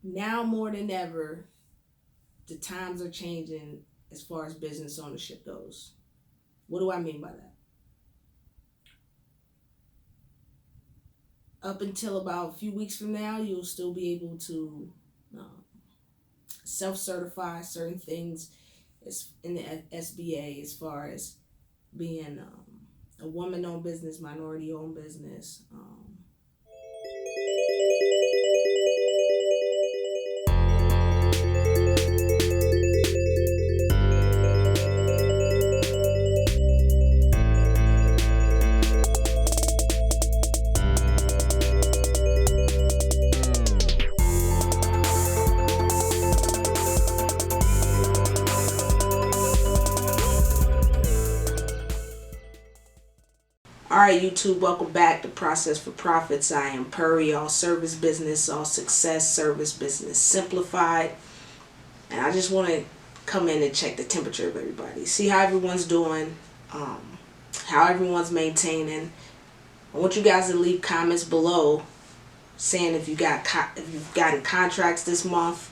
Now more than ever, the times are changing as far as business ownership goes. What do I mean by that? Up until about a few weeks from now, you'll still be able to self certify certain things in the SBA as far as being a woman owned business, minority owned business. All right, YouTube, welcome back to Process for Profits. I am Purry, all service business, all success service business simplified. And I just want to come in and check the temperature of everybody, see how everyone's doing, how everyone's maintaining. I want you guys to leave comments below saying if you've gotten contracts this month,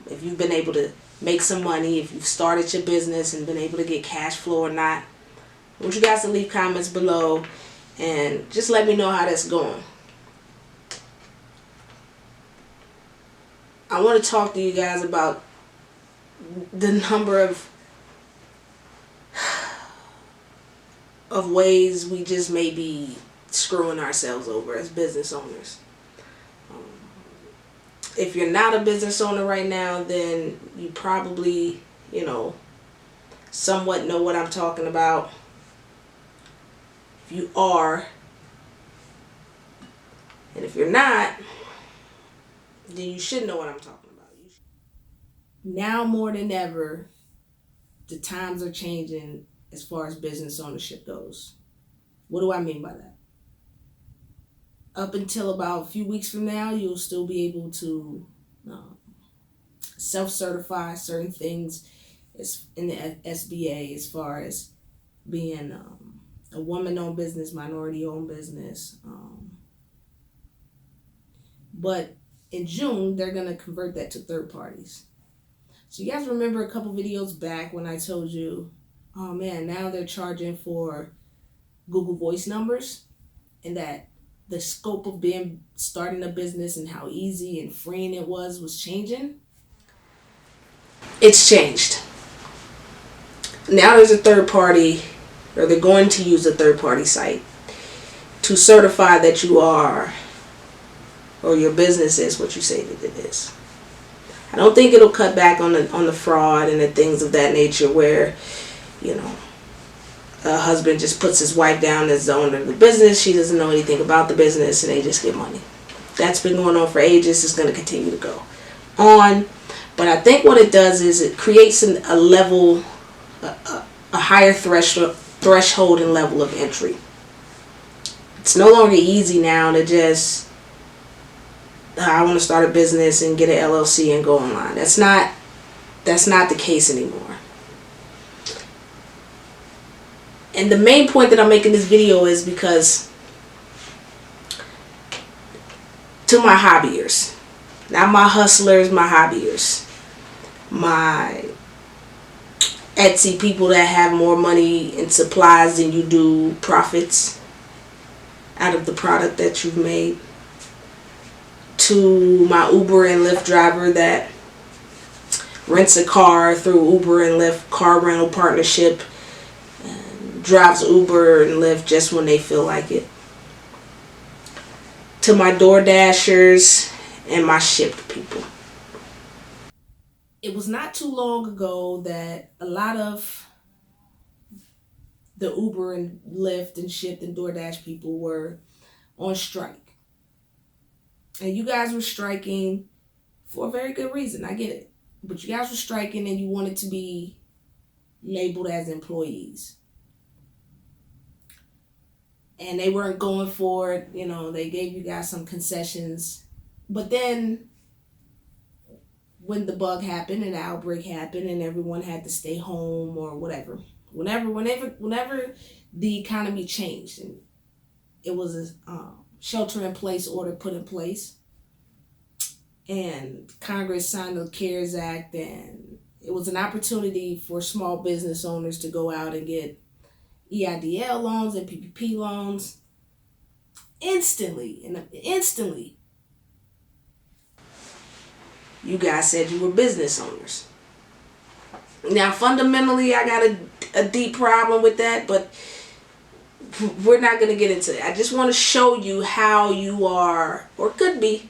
if you've been able to make some money, if you've started your business and been able to get cash flow or not. I want you guys to leave comments below and just let me know how that's going. I want to talk to you guys about the number of ways we just may be screwing ourselves over as business owners. If you're not a business owner right now, then you probably, somewhat know what I'm talking about. If you are, and if you're not, then you should know what I'm talking about. Now more than ever, the times are changing as far as business ownership goes. What do I mean by that? Up until about a few weeks from now, you'll still be able to self-certify certain things in the SBA as far as being a woman-owned business, minority-owned business. But in June, they're going to convert that to third parties. So you guys remember a couple videos back when I told you, oh man, now they're charging for Google Voice numbers, and that the scope of starting a business and how easy and freeing it was changing. It's changed. Now there's a third party, or they're going to use a third party site to certify that you are, or your business is what you say that it is. I don't think it'll cut back on the fraud and the things of that nature where, a husband just puts his wife down as the owner of the business. She doesn't know anything about the business and they just get money. That's been going on for ages. It's going to continue to go on. But I think what it does is it creates a level, a higher threshold and level of entry. It's no longer easy now to just, I want to start a business and get an LLC and go online. That's not the case anymore. And the main point that I'm making this video is because to my hobbyers, not my hustlers, my hobbyers, my Etsy people that have more money in supplies than you do profits out of the product that you've made, to my Uber and Lyft driver that rents a car through Uber and Lyft car rental partnership, drives Uber and Lyft just when they feel like it, to my DoorDashers and my Shipt people. It was not too long ago that a lot of the Uber and Lyft and Shipt and DoorDash people were on strike. And you guys were striking for a very good reason. I get it. But you guys were striking and you wanted to be labeled as employees. And they weren't going for it. They gave you guys some concessions. But then when the bug happened and the outbreak happened and everyone had to stay home or whatever, whenever the economy changed and it was a shelter in place order put in place, and Congress signed the CARES Act, and it was an opportunity for small business owners to go out and get EIDL loans and PPP loans instantly. You guys said you were business owners. Now, fundamentally, I got a deep problem with that, but we're not going to get into that. I just want to show you how you are, or could be,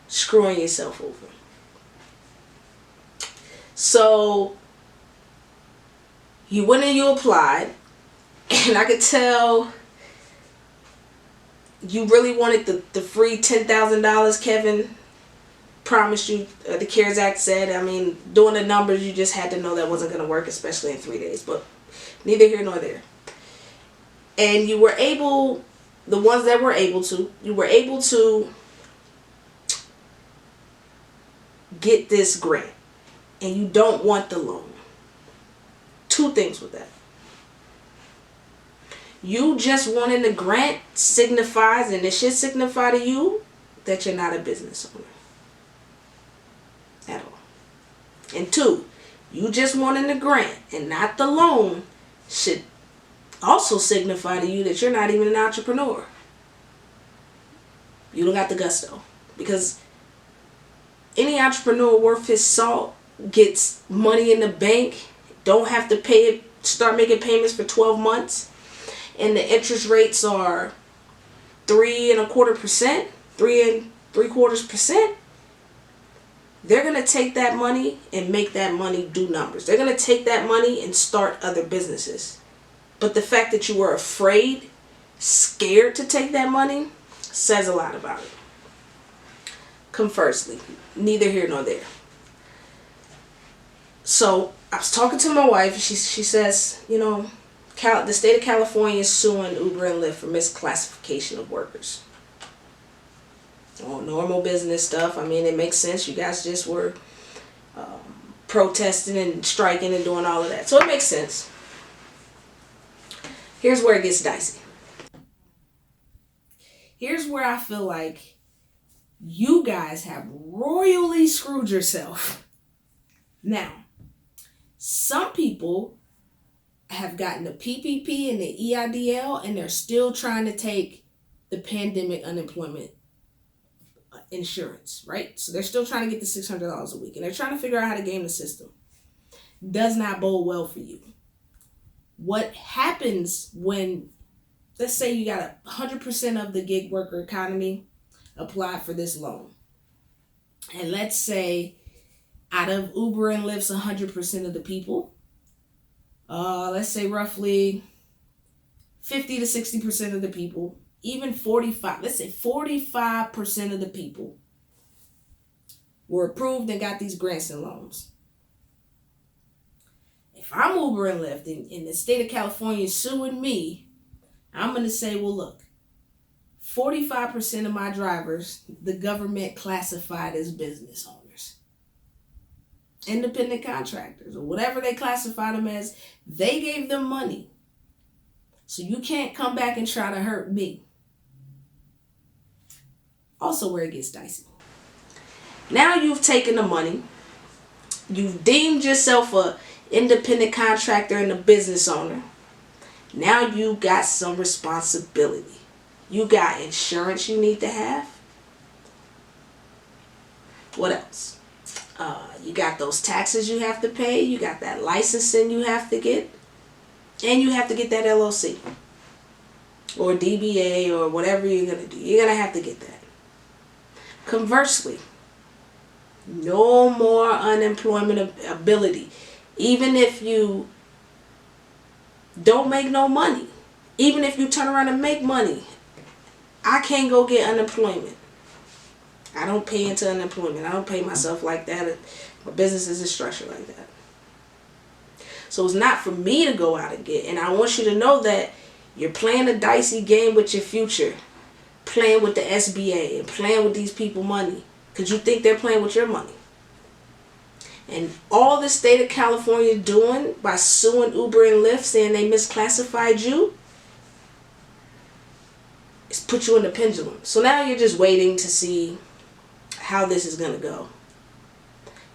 screwing yourself over. So, you went and you applied, and I could tell you really wanted the free $10,000 Kevin promised you, the CARES Act said. I mean, doing the numbers, you just had to know that wasn't going to work, especially in 3 days. But neither here nor there. And you were able, the ones that were able to, you were able to get this grant. And you don't want the loan. 2 things with that. You just wanting the grant signifies, and it should signify to you, that you're not a business owner. At all. And 2, you just wanting the grant and not the loan should also signify to you that you're not even an entrepreneur. You don't got the gusto. Because any entrepreneur worth his salt gets money in the bank, don't have to pay it, start making payments for 12 months, and the interest rates are 3.25%, 3.75%. They're going to take that money and make that money do numbers. They're going to take that money and start other businesses. But the fact that you were afraid, scared to take that money, says a lot about it. Conversely, neither here nor there. So I was talking to my wife. She says, you know, the state of California is suing Uber and Lyft for misclassification of workers. Oh, normal business stuff. I mean, it makes sense. You guys just were protesting and striking and doing all of that. So it makes sense. Here's where it gets dicey. Here's where I feel like you guys have royally screwed yourself. Now, some people have gotten the PPP and the EIDL, and they're still trying to take the pandemic unemployment insurance, right? So they're still trying to get the $600 a week, and they're trying to figure out how to game the system. Does not bode well for you. What happens when, let's say you got 100% of the gig worker economy applied for this loan, and let's say out of Uber and Lyft's 100% of the people, let's say roughly 50 to 60% of the people, even 45, let's say 45% of the people were approved and got these grants and loans. If I'm Uber and Lyft and the state of California is suing me, I'm going to say, well, look, 45% of my drivers, the government classified as business owners. Independent contractors, or whatever they classified them as, they gave them money. So you can't come back and try to hurt me. Also where it gets dicey. Now you've taken the money. You've deemed yourself a independent contractor and a business owner. Now you got some responsibility. You got insurance you need to have. What else? You got those taxes you have to pay. You got that licensing you have to get. And you have to get that LLC. Or DBA or whatever you're going to do. You're going to have to get that. Conversely, no more unemployment ability. Even if you don't make no money. Even if you turn around and make money. I can't go get unemployment. I don't pay into unemployment. I don't pay myself like that. My business isn't structured like that. So it's not for me to go out and get. And I want you to know that you're playing a dicey game with your future. Playing with the SBA and playing with these people money. Because you think they're playing with your money. And all the state of California doing by suing Uber and Lyft, saying they misclassified you, is put you in the pendulum. So now you're just waiting to see how this is going to go.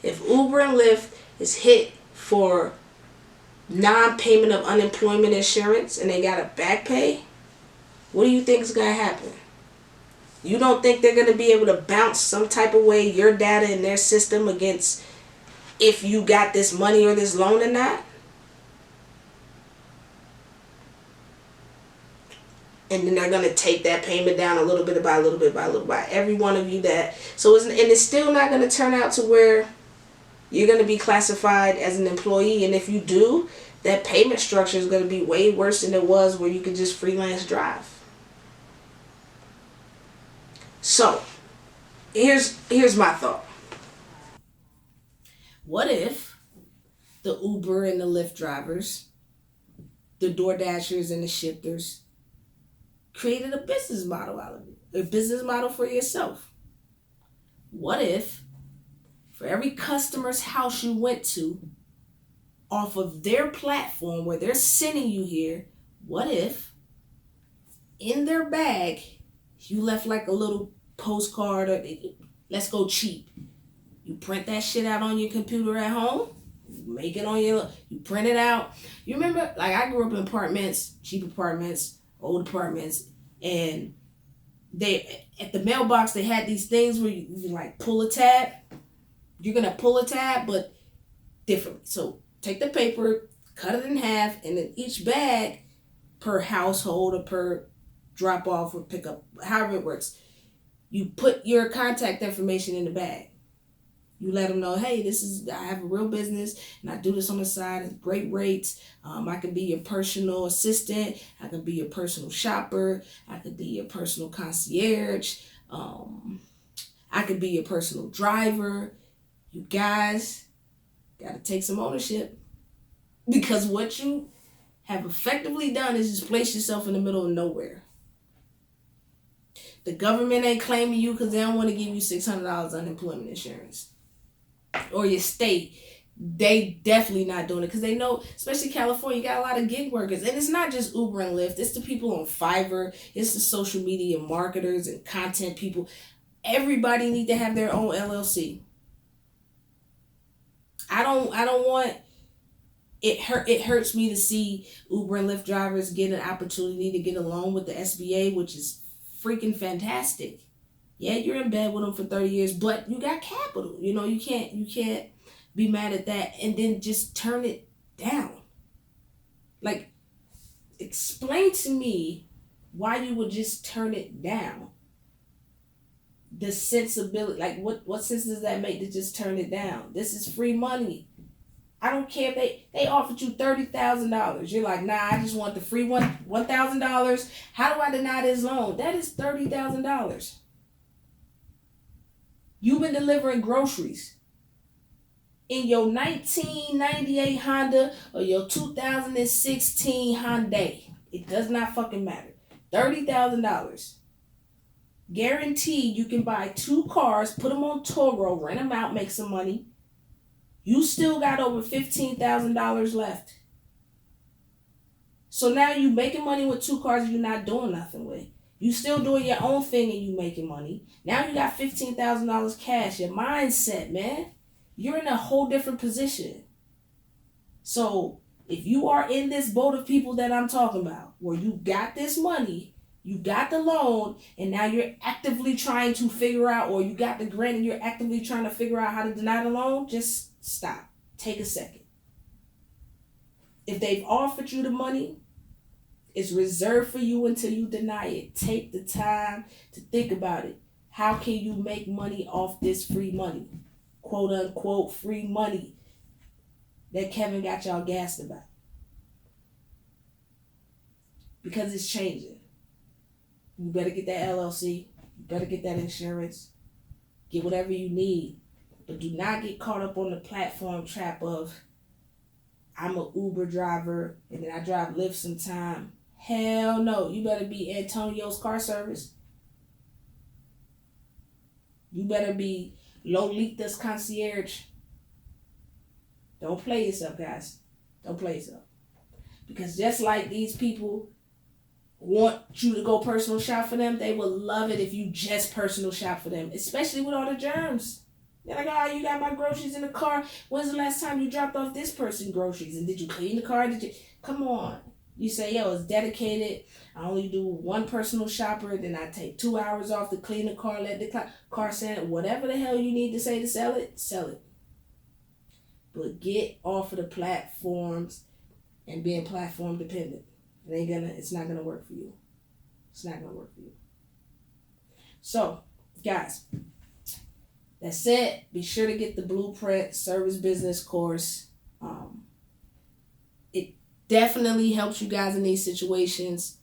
If Uber and Lyft is hit for non-payment of unemployment insurance and they got to back pay, what do you think is going to happen? You don't think they're going to be able to bounce some type of way your data in their system against if you got this money or this loan or not? And then they're going to take that payment down a little bit by a little bit by a little bit. Every one of you that. So it's still not going to turn out to where you're going to be classified as an employee. And if you do, that payment structure is going to be way worse than it was where you could just freelance drive. So, here's my thought. What if the Uber and the Lyft drivers, the DoorDashers and the shifters, created a business model out of it? A business model for yourself. What if for every customer's house you went to off of their platform where they're sending you here, what if in their bag you left like a little postcard or let's go cheap. You print that shit out on your computer at home, make it on you print it out. You remember, like I grew up in apartments, cheap apartments, old apartments, and they at the mailbox they had these things where you like pull a tab. You're gonna pull a tab, but differently. So take the paper, cut it in half, and then each bag per household or per drop off or pick up, however it works, you put your contact information in the bag. You let them know, hey, I have a real business and I do this on the side. It's great rates. I can be your personal assistant. I can be your personal shopper. I could be your personal concierge. I could be your personal driver. You guys got to take some ownership, because what you have effectively done is just place yourself in the middle of nowhere. The government ain't claiming you because they don't want to give you $600 unemployment insurance. Or your state, they definitely not doing it because they know, especially California, you got a lot of gig workers. And it's not just Uber and Lyft. It's the people on Fiverr. It's the social media marketers and content people. Everybody need to have their own LLC. I don't want it. It hurts me to see Uber and Lyft drivers get an opportunity to get a loan with the SBA, which is freaking fantastic. Yeah, you're in bed with them for 30 years, but you got capital. You know, you can't be mad at that and then just turn it down. Like, explain to me why you would just turn it down. The sensibility, like what sense does that make to just turn it down? This is free money. I don't care if they offered you $30,000. You're like, nah, I just want the free $1,000. How do I deny this loan? That is $30,000. You've been delivering groceries in your 1998 Honda or your 2016 Hyundai. It does not fucking matter. $30,000. Guaranteed you can buy 2 cars, put them on Toro, rent them out, make some money. You still got over $15,000 left. So now you making money with 2 cars you're not doing nothing with. You still doing your own thing and you making money. Now you got $15,000 cash. Your mindset, man. You're in a whole different position. So if you are in this boat of people that I'm talking about, where you got this money, you got the loan, and now you're actively trying to figure out, or you got the grant and you're actively trying to figure out how to deny the loan, just stop. Take a second. If they've offered you the money, it's reserved for you until you deny it. Take the time to think about it. How can you make money off this free money? Quote unquote free money that Kevin got y'all gassed about. Because it's changing. You better get that LLC. You better get that insurance. Get whatever you need. But do not get caught up on the platform trap of, I'm an Uber driver and then I drive Lyft sometime. Hell no. You better be Antonio's car service. You better be Lolita's concierge. Don't play yourself, guys. Don't play yourself. Because just like these people want you to go personal shop for them, they will love it if you just personal shop for them, especially with all the germs. They're like, oh, you got my groceries in the car. When's the last time you dropped off this person groceries? And did you clean the car? Did you? Come on. You say, yo, it's dedicated. I only do one personal shopper. Then I take 2 hours off to clean the car, let the car sand, whatever the hell you need to say to sell it, sell it. But get off of the platforms and being platform dependent. It's not gonna work for you. It's not gonna work for you. So, guys, that's it. Be sure to get the Blueprint Service Business course. It definitely helps you guys in these situations.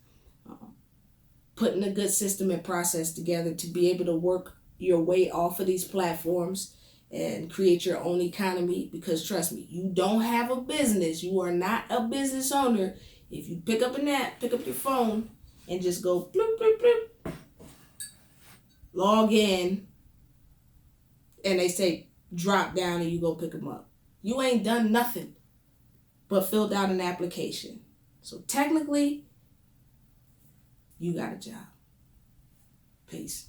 Putting a good system and process together to be able to work your way off of these platforms and create your own economy. Because trust me, you don't have a business. You are not a business owner. If you pick up an app, pick up your phone, and just go bloop, bloop, bloop, log in, and they say drop down and you go pick them up. You ain't done nothing but filled out an application. So technically, you got a job. Peace.